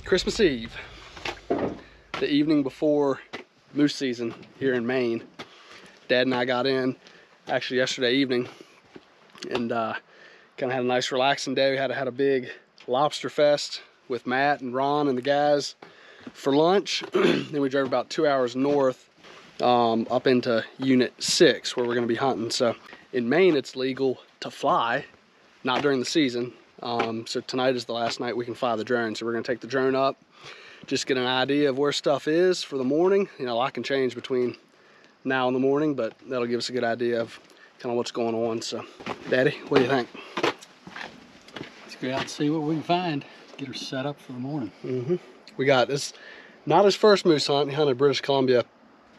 Christmas Eve, the evening before moose season here in Maine. Dad and I got in actually yesterday evening and kind of had a nice relaxing day. We had a big lobster fest with Matt and Ron and the guys for lunch. Then we drove about 2 hours north up into Unit 6 where we're going to be hunting. So in Maine it's legal to fly, not during the season. So tonight is the last night we can fly the drone. So we're going to take the drone up, just get an idea of where stuff is for the morning. You know, a lot can change between now and the morning, but that'll give us a good idea of kind of what's going on. So Daddy, what do you think? Let's go out and see what we can find. Get her set up for the morning. We got this, not his first moose hunt. He hunted British Columbia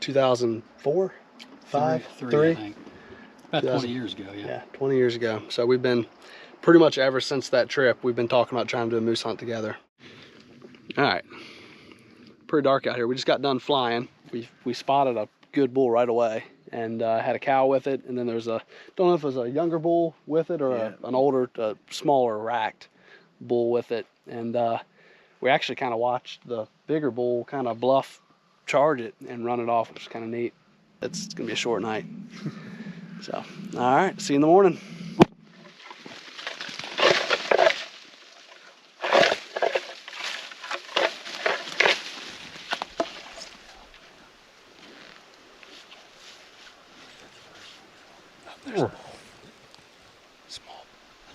2004, 5, 3. I think. About 20 years ago, yeah. Yeah, 20 years ago. So we've been pretty much ever since that trip, we've been talking about trying to do a moose hunt together. All right, pretty dark out here. We just got done flying. We spotted a good bull right away and had a cow with it. And then there's don't know if it was a younger bull with it or an older, smaller racked bull with it. And we actually kind of watched the bigger bull kind of bluff charge it and run it off, which is kind of neat. It's gonna be a short night. So, all right, see you in the morning.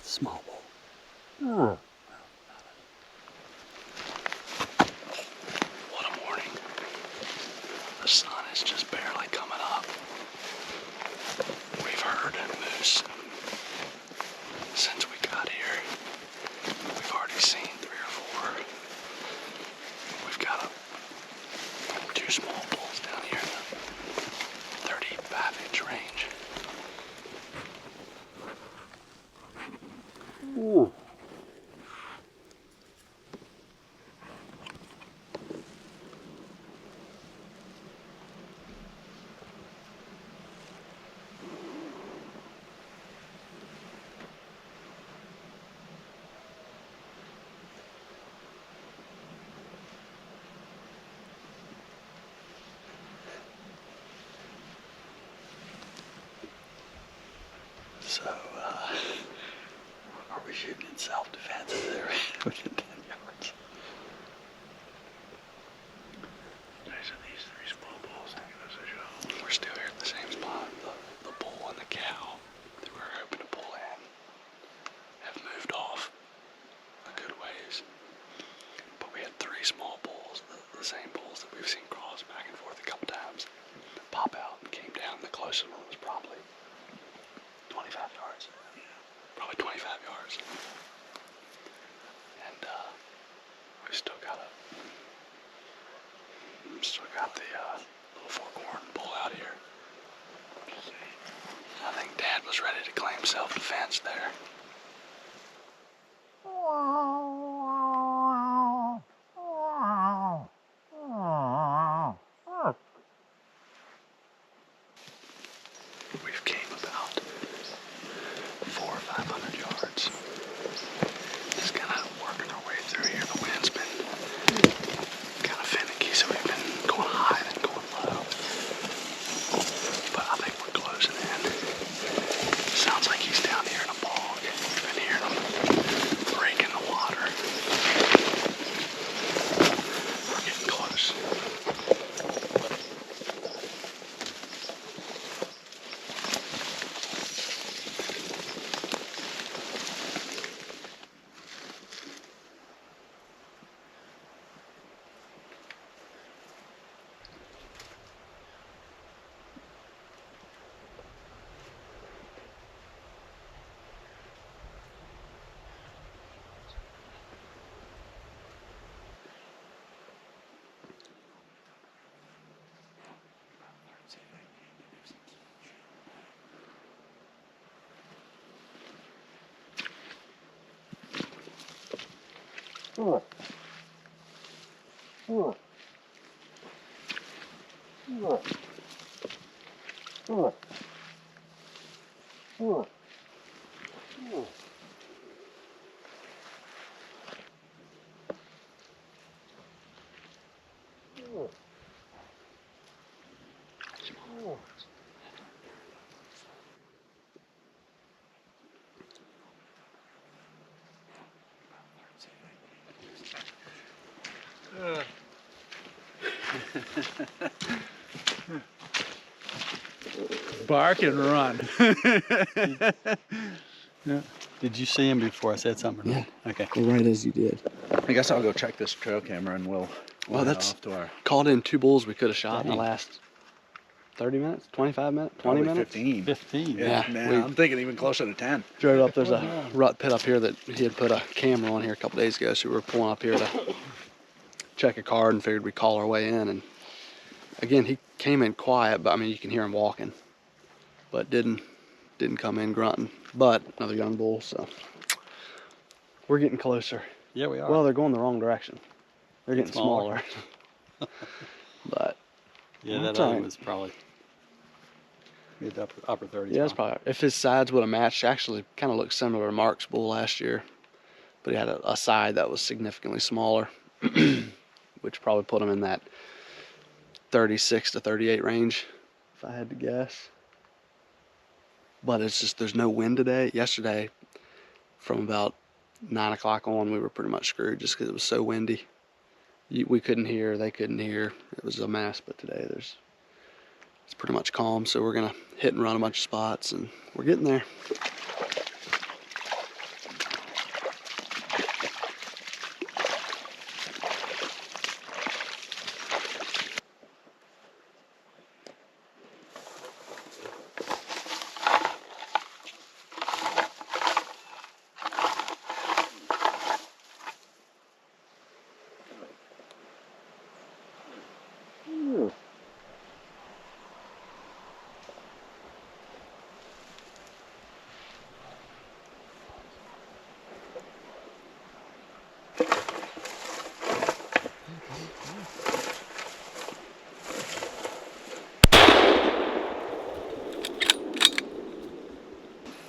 Small bull. What a morning. The sun is just barely coming up. We've heard moose since we got here. We've already seen 3 or 4. We've got 2 small bulls down here in the 35-inch range. Ooh. So, are we shooting in self-defense? Is that right? Within 10 yards. These are these 3 small bulls. We're still here at the same spot. The bull and the cow that we were hoping to pull in have moved off a good ways. But we had 3 small bulls, the same bulls that we've seen cross back and forth a couple times, pop out and came down. The closest one was probably 25 yards. Probably 25 yards. And we still got the little forkhorn bull out here. I think Dad was ready to claim self-defense there. We've came about 400 or 500 yards. Just kind of working our way through here. The wind's been kind of finicky, so we've been going high and going low. But I think we're closing in. Sounds like he's down here in a bog. We've been hearing him breaking the water. We're getting close. Bark and run. Yeah. Did you see him before I said something? Yeah. Okay. Right as you did. I guess I'll go check this trail camera and we'll Well, head that's off to our called in 2 bulls we could have shot in the Dang. last 30 minutes, 25 minutes, 20 probably minutes. 15. 15. Yeah, Man, we- I'm thinking even closer to 10. Drove up, there's a rut pit up here that he had put a camera on here a couple days ago, so we were pulling up here to check a card and figured we'd call our way in. And again, he came in quiet, but I mean, you can hear him walking, but didn't come in grunting. But another young bull, so we're getting closer. Yeah, we are. Well, they're going the wrong direction. They're getting smaller. But yeah, that's that other all right. was probably mid to upper 30s. yeah, it's probably, if his sides would have matched, actually kind of looked similar to Mark's bull last year, but he had a side that was significantly smaller, which probably put him in that 36 to 38 range, if I had to guess. But it's just, there's no wind today. Yesterday, from about 9 o'clock on, we were pretty much screwed just because it was so windy. We couldn't hear, they couldn't hear. It was a mess. But today it's pretty much calm. So we're gonna hit and run a bunch of spots, and we're getting there.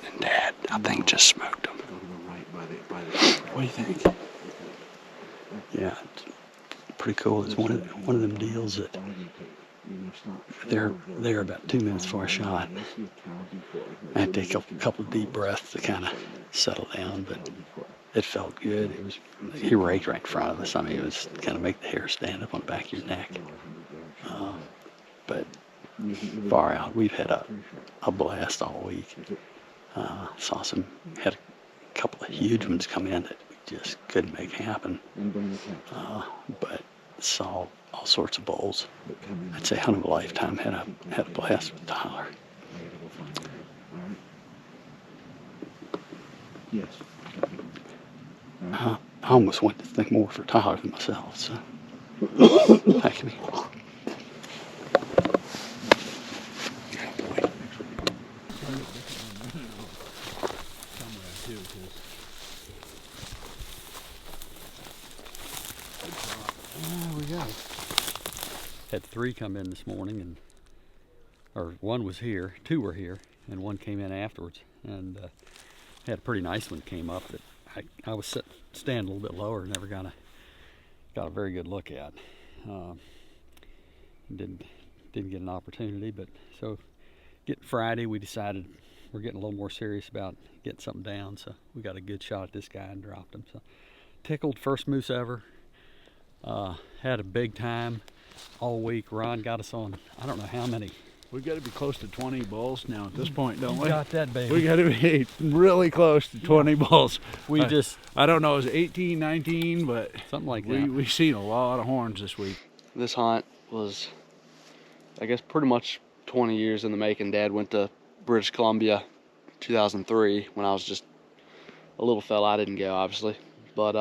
And Dad, I think, just smoked him. What do you think? Yeah, it's pretty cool. It's one of them deals that they're about 2 minutes before I shot. I had to take a couple of deep breaths to kind of settle down, but it felt good. He raked right in front of us. I mean, it was kind of make the hair stand up on the back of your neck. But far out, we've had a blast all week. Had a couple of huge ones come in that we just couldn't make happen. But saw all sorts of bulls. I'd say hunt of a lifetime. Had a blast with Tyler. Yes. I almost went to think more for Tyler than myself. So thank you. There we go. Had 3 come in this morning, or one was here, 2 were here, and 1 came in afterwards. And had a pretty nice one came up that I was standing a little bit lower, never got a very good look at. Didn't get an opportunity, but so getting Friday, we decided we're getting a little more serious about getting something down. So we got a good shot at this guy and dropped him. So tickled, first moose ever. Had a big time all week. Ron got us on, I don't know how many. We got to be close to 20 bulls now at this point, don't we? Got that, baby. We got to be really close to 20 bulls. We I don't know, it was 18, 19, but something like that. we've seen a lot of horns this week. This hunt was, I guess, pretty much 20 years in the making. Dad went to British Columbia 2003 when I was just a little fella. I didn't go, obviously, but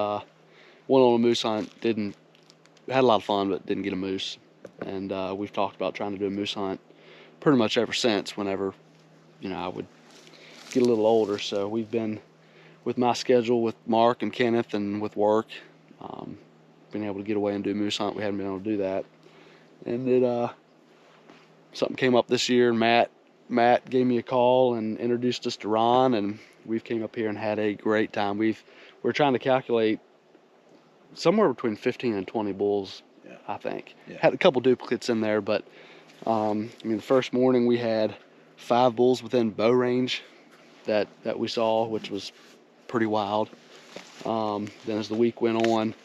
went on a moose hunt. Had a lot of fun, but didn't get a moose. And we've talked about trying to do a moose hunt pretty much ever since, whenever, I would get a little older. So we've been, with my schedule with Mark and Kenneth and with work, been able to get away and do a moose hunt. We hadn't been able to do that. And something came up this year, and Matt gave me a call and introduced us to Ron, and we've came up here and had a great time. We're trying to calculate somewhere between 15 and 20 bulls, yeah. I think. Yeah. Had a couple duplicates in there, but the first morning we had 5 bulls within bow range that we saw, which was pretty wild. Then as the week went on,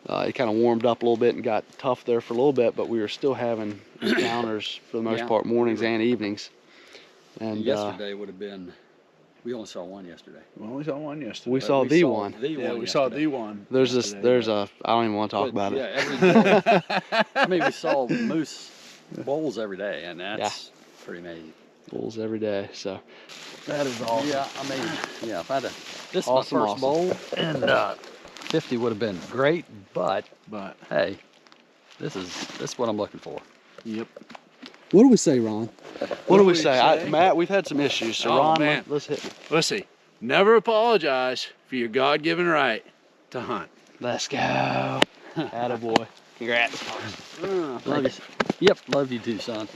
It kind of warmed up a little bit and got tough there for a little bit, but we were still having encounters for the most part, mornings and evenings. And yesterday would have been, we only saw one yesterday. We only saw one yesterday. we saw the one. Yeah, we saw the one. There's this. There's a. I don't even want to talk about it. Yeah, every day. I mean, we saw moose bulls every day, and that's pretty amazing. Bulls every day. So that is awesome. Yeah, I mean, yeah, if I'd have, this is Awesome, my first bowl, and 50 would have been great, but hey, this is what I'm looking for. Yep. What do we say, Ron? What do we say? say? Matt, we've had some issues. So Oh, Ron, man. let's hit. Let's see. Never apologize for your God-given right to hunt. Let's go. Attaboy. Congrats. Love you. Yep, love you too, son.